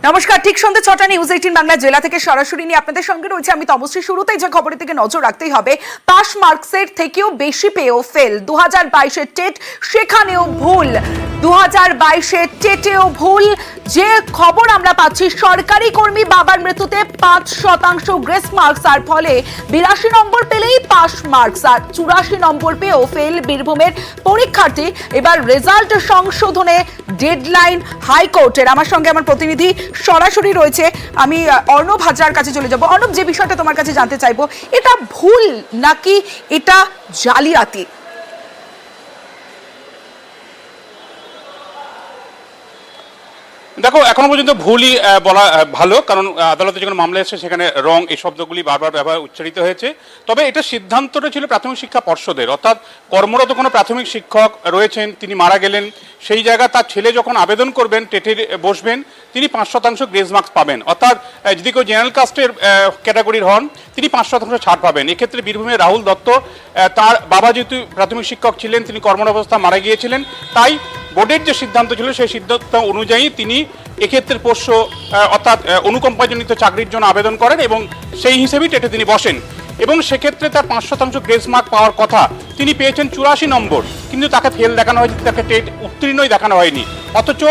নমস্কার, ঠিক সন্ধ্যে 6টা নিউজ 18 বাংলা জেলা থেকে সরাসরি নিয়ে আপনাদের সঙ্গে রয়েছে আমি তমশ্রী। শুরুতেই যে খবরের দিকে নজর রাখতেই হবে, পাস মার্কসের থেকেও বেশি পেয়েও ফেল। 2022-এর টেট সেখানেও ভুল, 2022-এর টেটেও ভুল। যে খবর আমরা পাচ্ছি, সরকারি কর্মী বাবার মৃত্যুতে 5% গ্রেস মার্কস, আর ফলে 82 নম্বর পেলেই পাস মার্কস, আর 84 নম্বর পেয়েও ফেল বীরভূমের পরীক্ষার্থী। এবার রেজাল্ট সংশোধনে ডেডলাইন হাইকোর্টের। আমার সঙ্গে আমার প্রতিনিধি সরাসরি রয়েছে, আমি অর্ণব হাজরার কাছে চলে যাব। অর্ণব, যে বিষয়টা তোমার কাছে জানতে চাইবো, এটা ভুল নাকি এটা জালিয়াতি? দেখো, এখনো পর্যন্ত ভুলই বলা ভালো, কারণ আদালতে যখন মামলা এসেছে সেখানে রং এই শব্দগুলি বারবার ব্যবহার উচ্চারিত হয়েছে। তবে এটা সিদ্ধান্তটা ছিল প্রাথমিক শিক্ষা পর্ষদের, অর্থাৎ কর্মরত কোনো প্রাথমিক শিক্ষক রয়েছেন, তিনি মারা গেলেন, সেই জায়গায় তার ছেলে যখন আবেদন করবেন, টেটের বসবেন, তিনি 5% গ্রেস মার্কস পাবেন। অর্থাৎ যদি কেউ জেনারেল কাস্টের ক্যাটাগরির হন, তিনি 5% ছাড় পাবেন। এক্ষেত্রে বীরভূমের রাহুল দত্ত, তার বাবা যেহেতু প্রাথমিক শিক্ষক ছিলেন, তিনি কর্মরত অবস্থা মারা গিয়েছিলেন, তাই বোর্ডের যে সিদ্ধান্ত ছিল সেই সিদ্ধান্ত অনুযায়ী তিনি এক্ষেত্রে পোষ্য অর্থাৎ অনুকম্পাজনিত চাকরির জন্য আবেদন করেন এবং সেই হিসেবেই টেটে তিনি বসেন। এবং সেক্ষেত্রে তার 5% গ্রেস মার্ক পাওয়ার কথা, তিনি পেয়েছেন 84 নম্বর, কিন্তু তাকে ফেল দেখানো হয়েছে, তাকে টেট উত্তীর্ণই দেখানো হয়নি। অথচ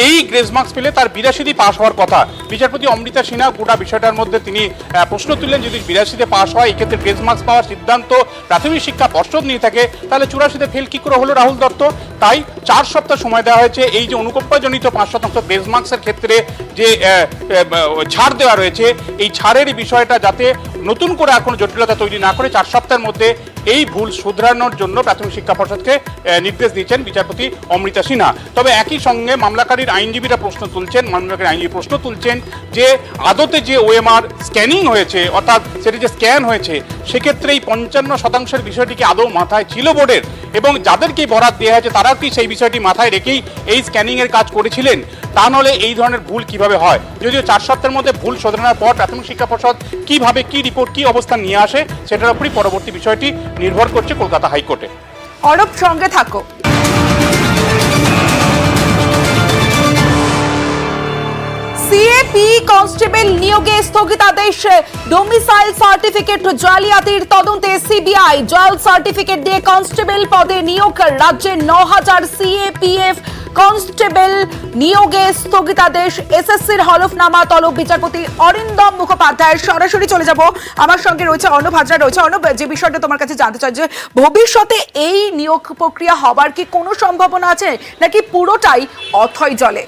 এই গ্রেস মার্কস পেলে তার 82তে পাস হওয়ার কথা। বিচারপতি অমৃতা সিনহা গোটা বিষয়টার মধ্যে তিনি প্রশ্ন তুললেন, যদি 82তে পাস হয়, এক্ষেত্রে গ্রেস মার্কস পাওয়ার সিদ্ধান্ত প্রাথমিক শিক্ষা পর্ষদ নিয়ে থাকে, তাহলে 84তে ফেল কী করে হলো রাহুল দত্ত? তাই 4 সপ্তাহ সময় দেওয়া হয়েছে এই যে অনুকম্পাজনিত 5% গ্রেস মার্কসের ক্ষেত্রে যে ছাড় দেওয়া রয়েছে, এই ছাড়ের বিষয়টা যাতে নতুন করে আর কোনো জটিলতা তৈরি না করে 4 সপ্তাহের মধ্যে এই ভুল শুধরানোর জন্য প্রাথমিক শিক্ষা পর্ষদকে নির্দেশ দিয়েছেন বিচারপতি অমৃতা সিনহা। তবে একই সঙ্গে মামলাকারীর আইনজীবীরা প্রশ্ন তুলছেন যে আদতে যে ওএমআর স্ক্যানিং হয়েছে, অর্থাৎ সেটি যে স্ক্যান হয়েছে, সেক্ষেত্রে এই 55%-এর বিষয়টি কি আদৌ মাথায় ছিল বোর্ডের, এবং যাদেরকে বরাত দেওয়া হয়েছে তারা কি সেই বিষয়টি মাথায় রেখেই এই স্ক্যানিংয়ের কাজ করেছিলেন? তা নাহলে এই ধরনের ভুল কিভাবে হয়? যদিও 4 সপ্তাহের মধ্যে ভুল শোধরানোর পর প্রাথমিক শিক্ষা পর্ষদ কিভাবে কি রিপোর্ট কি অবস্থান নিয়ে আসে, সেটার উপরই পরবর্তী বিষয়টি নির্ভর করছে কলকাতা হাইকোর্টে। অর্ণব, সঙ্গে থাকো। সিএপি কনস্টেবল নিয়োগে স্থগিতাদেশ, ডোমিসাইল সার্টিফিকেট জালিয়াতির তদন্তে সিবিআই। জাল সার্টিফিকেট দিয়ে কনস্টেবল পদে নিয়োগ, রাজ্যে 9000 সিএপিএফ কনস্টেবল নিয়োগে স্থগিতাদেশ। এসএসসির হলফনামা তলব বিচারপতি অরিন্দম মুখোপাধ্যায়ের। সরাসরি চলে যাব, আমার সঙ্গে রয়েছে অর্ণব হাজরা রয়েছে। অর্ণব, যে বিষয়টা তোমার কাছে জানতে চাই, যে ভবিষ্যতে এই নিয়োগ প্রক্রিয়া হবার কি কোনো সম্ভাবনা আছে, নাকি পুরোটাই অথৈ জলে?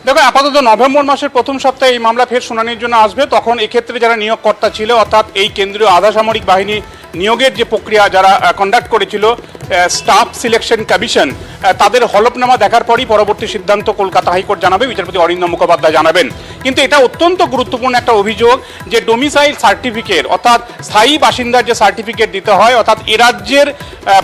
দেখো, আপাতত নভেম্বর মাসের প্রথম সপ্তাহে এই মামলা ফের শুনানির জন্য আসবে। তখন এক্ষেত্রে যারা নিয়োগকর্তা ছিল, অর্থাৎ এই কেন্দ্রীয় আধা সামরিক বাহিনী নিয়োগের যে প্রক্রিয়া যারা কন্ডাক্ট করেছিল, স্টাফ সিলেকশন কমিশন, তাদের হলফনামা দেখার পরই পরবর্তী সিদ্ধান্ত কলকাতা হাইকোর্ট জানাবে, বিচারপতি অরিন্দম মুখোপাধ্যায় জানাবেন। কিন্তু এটা অত্যন্ত গুরুত্বপূর্ণ একটা অভিযোগ যে ডোমিসাইল সার্টিফিকেট, অর্থাৎ স্থায়ী বাসিন্দার যে সার্টিফিকেট দিতে হয়, অর্থাৎ এ রাজ্যের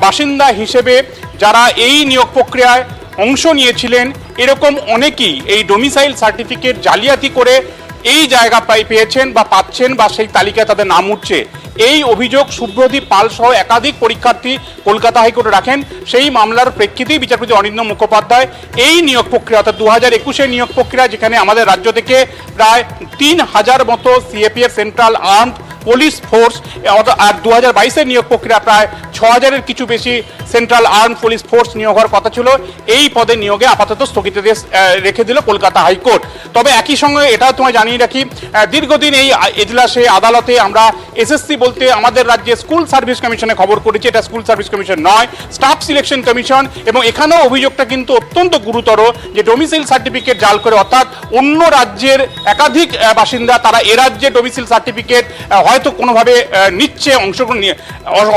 বাসিন্দা হিসেবে যারা এই নিয়োগ প্রক্রিয়ায় অংশ নিয়েছিলেন, এরকম অনেকেই এই ডোমিসাইল সার্টিফিকেট জালিয়াতি করে এই জায়গা পেয়েছেন বা পাচ্ছেন, বা সেই তালিকায় তাদের নাম উঠছে। এই অভিযোগ শুভ্রদীপ পাল সহ একাধিক পরীক্ষার্থী কলকাতা হাইকোর্টে রাখেন। সেই মামলার প্রেক্ষিতেই বিচারপতি অরিন্দম মুখোপাধ্যায় এই নিয়োগ প্রক্রিয়া, অর্থাৎ 2021-এর নিয়োগ প্রক্রিয়া, যেখানে আমাদের রাজ্য থেকে প্রায় 3000 মতো CAPF central armed police force, আর 2022-এর নিয়োগ প্রক্রিয়া প্রায় 6000-এর কিছু বেশি সেন্ট্রাল আর্ম পুলিশ ফোর্স নিয়োগ হওয়ার কথা ছিল। এই পদে নিয়োগে আপাতত স্থগিতাদেশ রেখে দিল কলকাতা হাইকোর্ট। তবে একই সঙ্গে এটাও তোমায় জানিয়ে রাখি, দীর্ঘদিন এই এজলাসে আদালতে আমরা এসএসসি বলতে আমাদের রাজ্যে স্কুল সার্ভিস কমিশনে খবর করেছি। এটা স্কুল সার্ভিস কমিশন নয়, স্টাফ সিলেকশন কমিশন। এবং এখানেও অভিযোগটা কিন্তু অত্যন্ত গুরুতর যে ডোমিসাইল সার্টিফিকেট জাল করে, অর্থাৎ অন্য রাজ্যের একাধিক বাসিন্দা তারা এ রাজ্যে ডোমিসাইল সার্টিফিকেট হয়তো কোনোভাবে নিচ্ছে, অংশগ্রহণ নিয়ে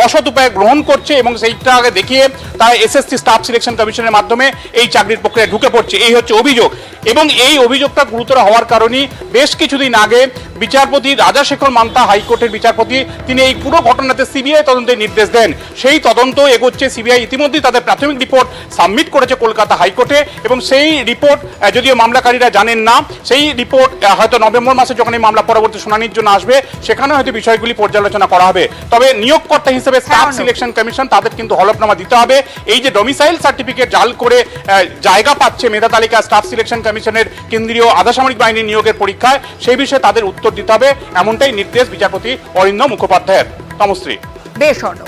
অসৎ উপায়ে গ্রহণ করছে, এবং সেইটাকে দেখিয়ে তারা এসএসসি স্টাফ সিলেকশন কমিশনের মাধ্যমে এই চাকরির প্রক্রিয়ায় ঢুকে পড়ছে। এই হচ্ছে অভিযোগ, এবং এই অভিযোগটা গুরুতর হওয়ার কারণেই বেশ কিছুদিন আগে বিচারপতি রাজাশেখর মান্তা হাইকোর্টের বিচারপতি তিনি এই পুরো ঘটনাতে সিবিআই তদন্তের নির্দেশ দেন। সেই তদন্ত এগোচ্ছে, সিবিআই ইতিমধ্যেই তাদের প্রাথমিক রিপোর্ট সাবমিট করেছে কলকাতা হাইকোর্টে এবং সেই রিপোর্ট যদিও মামলাকারীরা জানেন না, সেই রিপোর্ট হয়তো নভেম্বর মাসে যখন এই মামলা পরবর্তী শুনানির জন্য আসবে সেখানে হয়তো বিষয়গুলি পর্যালোচনা করা হবে। তবে নিয়োগকর্তা হিসেবে স্টাফ সিলেকশন কমিশন তাদের কিন্তু হলফনামা দিতে হবে। এই যে ডোমিসাইল সার্টিফিকেট জাল করে জায়গা পাচ্ছে মেধা তালিকা স্টাফ সিলেকশন কমিশনের কেন্দ্রীয় আধাসামরিক বাহিনী নিয়োগের পরীক্ষায়, সেই বিষয়ে তাদের উত্তর দিতে হবে, এমনটাই নির্দেশ বিচারপতি অরিন্দম মুখোপাধ্যায়ের। তমশ্রী। বেশ অর্ণব।